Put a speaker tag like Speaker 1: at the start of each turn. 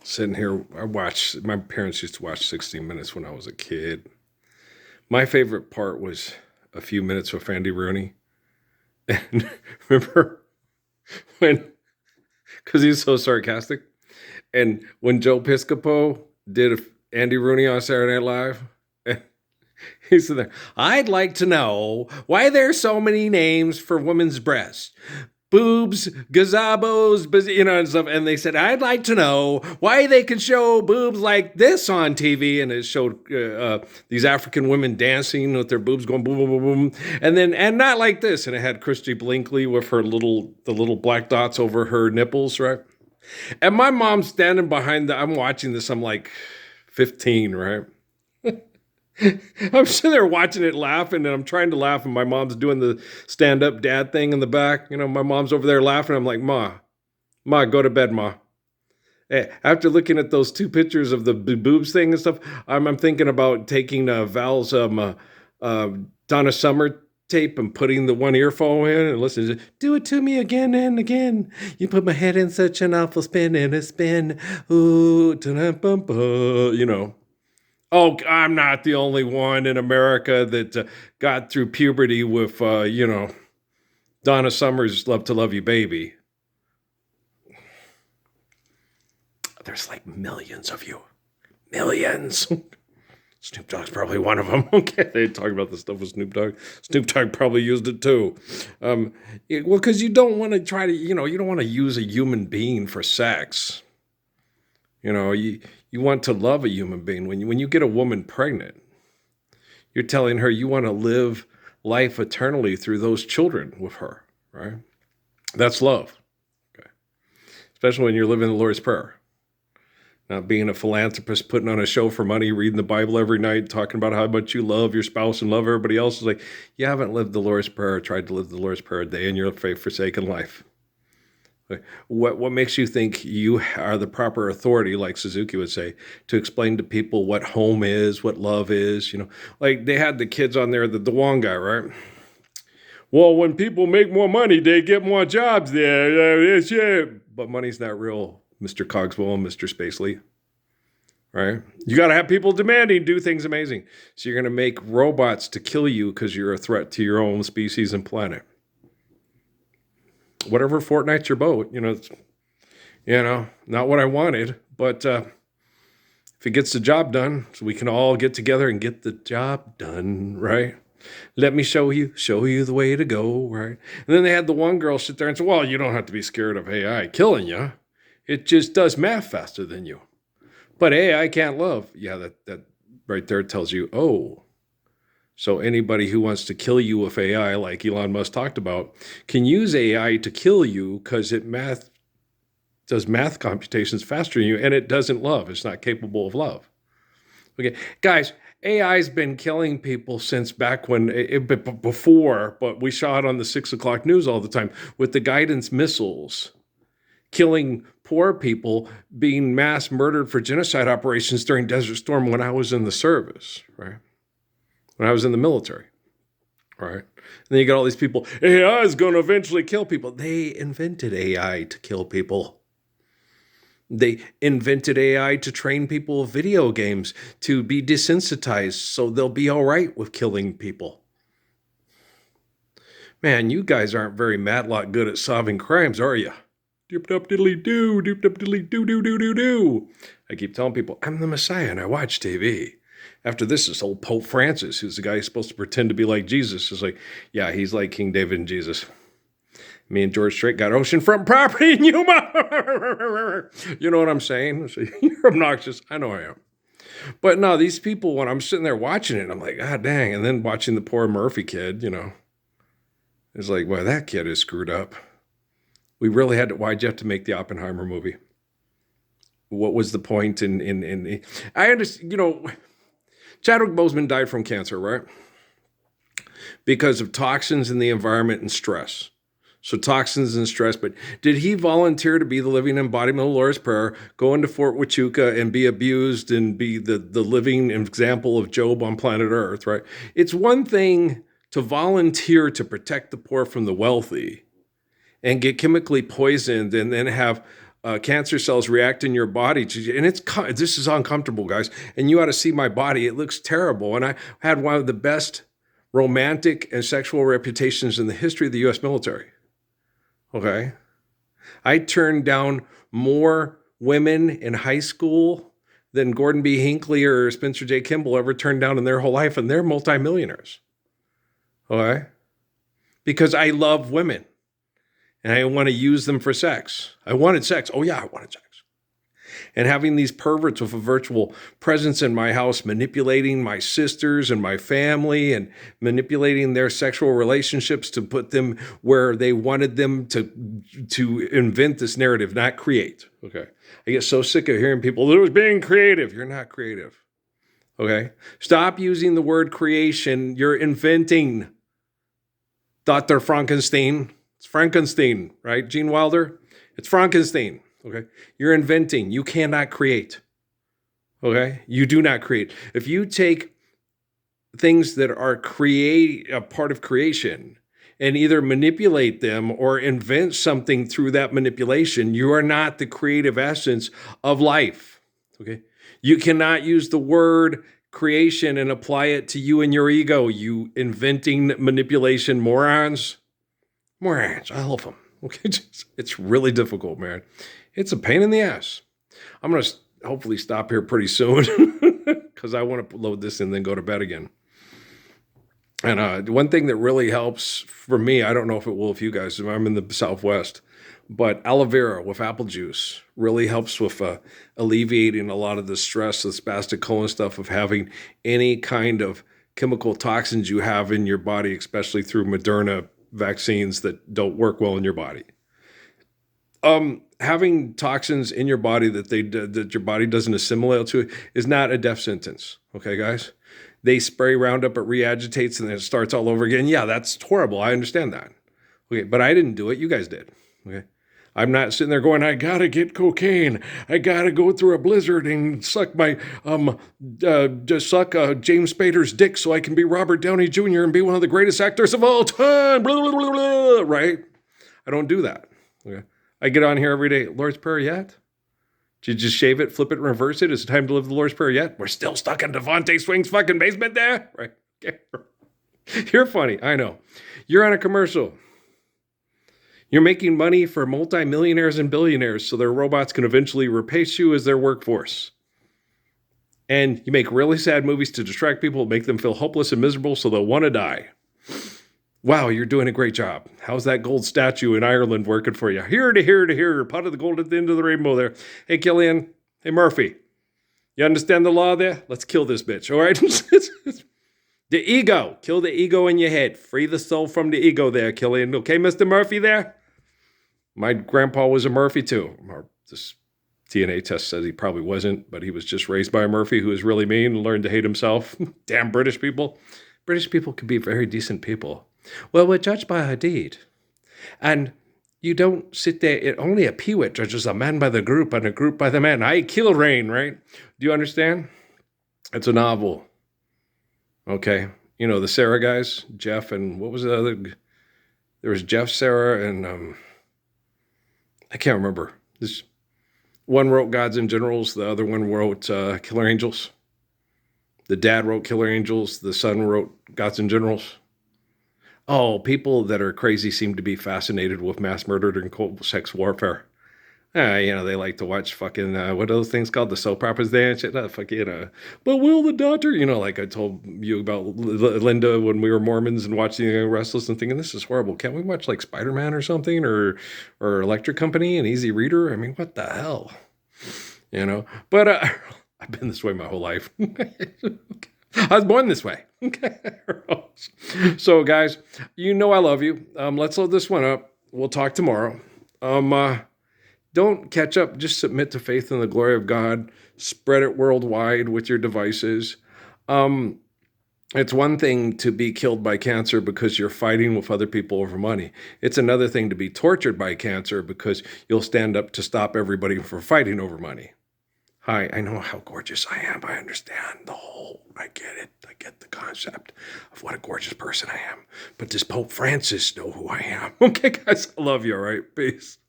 Speaker 1: Sitting here, my parents used to watch 60 Minutes when I was a kid. My favorite part was a few minutes with Andy Rooney. And remember when, because he's so sarcastic, and when Joe Piscopo did Andy Rooney on Saturday Night Live, and he said there, I'd like to know why there's so many names for women's breasts. Boobs, gazabos, and stuff. And they said, I'd like to know why they could show boobs like this on TV. And it showed these African women dancing with their boobs going boom, boom, boom, boom. And not like this. And it had Christy Blinkley with the little black dots over her nipples, right? And my mom's standing behind I'm watching this. I'm like 15, right? I'm sitting there watching it laughing, and I'm trying to laugh, and my mom's doing the stand-up dad thing in the back. My mom's over there laughing. I'm like, Ma, go to bed, Ma. After looking at those two pictures of the boobs thing and stuff, I'm thinking about taking Val's Donna Summer tape and putting the one earphone in and listening to, do it to me again and again. You put my head in such an awful spin and a spin. Ooh, Oh, I'm not the only one in America that got through puberty with, Donna Summer's Love to Love You Baby. There's like millions of you. Millions. Snoop Dogg's probably one of them. Okay, they talk about this stuff with Snoop Dogg. Snoop Dogg probably used it too. Because you don't want to try to, you don't want to use a human being for sex. You want to love a human being. When you get a woman pregnant, you're telling her you want to live life eternally through those children with her, right? That's love. Okay. Especially when you're living the Lord's Prayer. Not being a philanthropist, putting on a show for money, reading the Bible every night, talking about how much you love your spouse and love everybody else. Is like, you haven't lived the Lord's Prayer or tried to live the Lord's Prayer a day in your faith-forsaken life. What makes you think you are the proper authority, like Suzuki would say, to explain to people what home is, what love is? Like they had the kids on there, the Dewan guy, right? Well, when people make more money, they get more jobs there. Yeah. But money's not real, Mr. Cogswell and Mr. Spacely, right? You got to have people demanding, do things amazing. So you're going to make robots to kill you because you're a threat to your own species and planet. Whatever Fortnite's your boat, not what I wanted, but if it gets the job done, so we can all get together and get the job done, right? Let me show you the way to go, right? And then they had the one girl sit there and say, well, you don't have to be scared of AI killing you. It just does math faster than you. But AI can't love. Yeah, that right there tells you, oh, so anybody who wants to kill you with AI, like Elon Musk talked about, can use AI to kill you because it does math computations faster than you, and it doesn't love. It's not capable of love. Okay, guys, AI's been killing people since back when, before, but we saw it on the 6 o'clock news all the time with the guidance missiles killing poor people, being mass murdered for genocide operations during Desert Storm when I was in the service, right? When I was in the military, right? And then you got all these people, AI is going to eventually kill people. They invented AI to kill people. They invented AI to train people with video games to be desensitized so they'll be all right with killing people. Man, you guys aren't very Matlock good at solving crimes, are you? Doop-dup-diddly-doo, doop-dup-diddly-doo-doo-doo-doo-doo. I keep telling people, I'm the Messiah and I watch TV. After this old Pope Francis, who's the guy who's supposed to pretend to be like Jesus, is like, yeah, he's like King David and Jesus. Me and George Strait got oceanfront property in Yuma. You know what I'm saying? So you're obnoxious. I know I am. But no, these people, when I'm sitting there watching it, I'm like, God dang. And then watching the poor Murphy kid, it's like, well, that kid is screwed up. We really had to, why'd you have to make the Oppenheimer movie? What was the point I understand, Chadwick Boseman died from cancer, right? Because of toxins in the environment and stress. So toxins and stress, but did he volunteer to be the living embodiment of the Lord's Prayer, go into Fort Huachuca and be abused and be the living example of Job on planet Earth, right? It's one thing to volunteer to protect the poor from the wealthy and get chemically poisoned and then have cancer cells react in your body to, and this is uncomfortable, guys. And you ought to see my body; it looks terrible. And I had one of the best romantic and sexual reputations in the history of the U.S. military. Okay, I turned down more women in high school than Gordon B. Hinckley or Spencer J. Kimball ever turned down in their whole life, and they're multimillionaires. Okay, because I love women. And I want to use them for sex. I wanted sex. Oh, yeah, I wanted sex. And having these perverts with a virtual presence in my house, manipulating my sisters and my family and manipulating their sexual relationships to put them where they wanted them to invent this narrative, not create. Okay. I get so sick of hearing people, that it was being creative. You're not creative. Okay. Stop using the word creation. You're inventing. Dr. Frankenstein. It's Frankenstein, right? Gene Wilder? It's Frankenstein, okay? You're inventing. You cannot create, okay? You do not create. If you take things that are a part of creation and either manipulate them or invent something through that manipulation, you are not the creative essence of life, okay? You cannot use the word creation and apply it to you and your ego, you inventing manipulation morons. Morons, I love them. Okay, it's really difficult, man. It's a pain in the ass. I'm going to hopefully stop here pretty soon because I want to load this and then go to bed again. And one thing that really helps for me, I don't know if it will if you guys, I'm in the Southwest, but aloe vera with apple juice really helps with alleviating a lot of the stress, the spastic colon stuff of having any kind of chemical toxins you have in your body, especially through Moderna vaccines that don't work well in your body. Having toxins in your body that your body doesn't assimilate to is not a death sentence. Okay, guys? They spray Roundup, it reagitates, and then it starts all over again. Yeah, that's horrible. I understand that. Okay, but I didn't do it. You guys did. Okay? I'm not sitting there going, I gotta get cocaine. I gotta go through a blizzard and suck my James Spader's dick so I can be Robert Downey Jr. and be one of the greatest actors of all time. Blah, blah, blah, blah, right? I don't do that. Okay. I get on here every day. Lord's Prayer yet? Did you just shave it, flip it, and reverse it? Is it time to live the Lord's Prayer yet? We're still stuck in Devontae Swing's fucking basement there, right? Okay. You're funny. I know. You're on a commercial. You're making money for multimillionaires and billionaires so their robots can eventually replace you as their workforce. And you make really sad movies to distract people, make them feel hopeless and miserable so they'll want to die. Wow, you're doing a great job. How's that gold statue in Ireland working for you? Here to here to here, pot of the gold at the end of the rainbow there. Hey, Killian. Hey, Murphy. You understand the law there? Let's kill this bitch, all right? The ego. Kill the ego in your head. Free the soul from the ego there, Killian. Okay, Mr. Murphy there? My grandpa was a Murphy too. This DNA test says he probably wasn't, but he was just raised by a Murphy who was really mean and learned to hate himself. Damn British people. British people can be very decent people. Well, we're judged by our deed. And you don't sit there, only a peewit judges a man by the group and a group by the man. I kill rain, right? Do you understand? It's a novel. Okay. You know, the Sarah guys, Jeff and what was the other? There was Jeff, Sarah, and I can't remember. This one wrote Gods and Generals. The other one wrote Killer Angels. The dad wrote Killer Angels. The son wrote Gods and Generals. Oh, people that are crazy seem to be fascinated with mass murder and cold sex warfare. They like to watch fucking, what are those things called? The soap operas there and shit. But will the doctor, like I told you about Linda when we were Mormons and watching Restless and thinking, this is horrible. Can't we watch like Spider-Man or something or Electric Company and Easy Reader? I mean, what the hell? But I've been this way my whole life. I was born this way. So guys, I love you. Let's load this one up. We'll talk tomorrow. Don't catch up. Just submit to faith in the glory of God. Spread it worldwide with your devices. It's one thing to be killed by cancer because you're fighting with other people over money. It's another thing to be tortured by cancer because you'll stand up to stop everybody from fighting over money. Hi, I know how gorgeous I am. I understand I get it. I get the concept of what a gorgeous person I am. But does Pope Francis know who I am? Okay, guys, I love you, all right? Peace.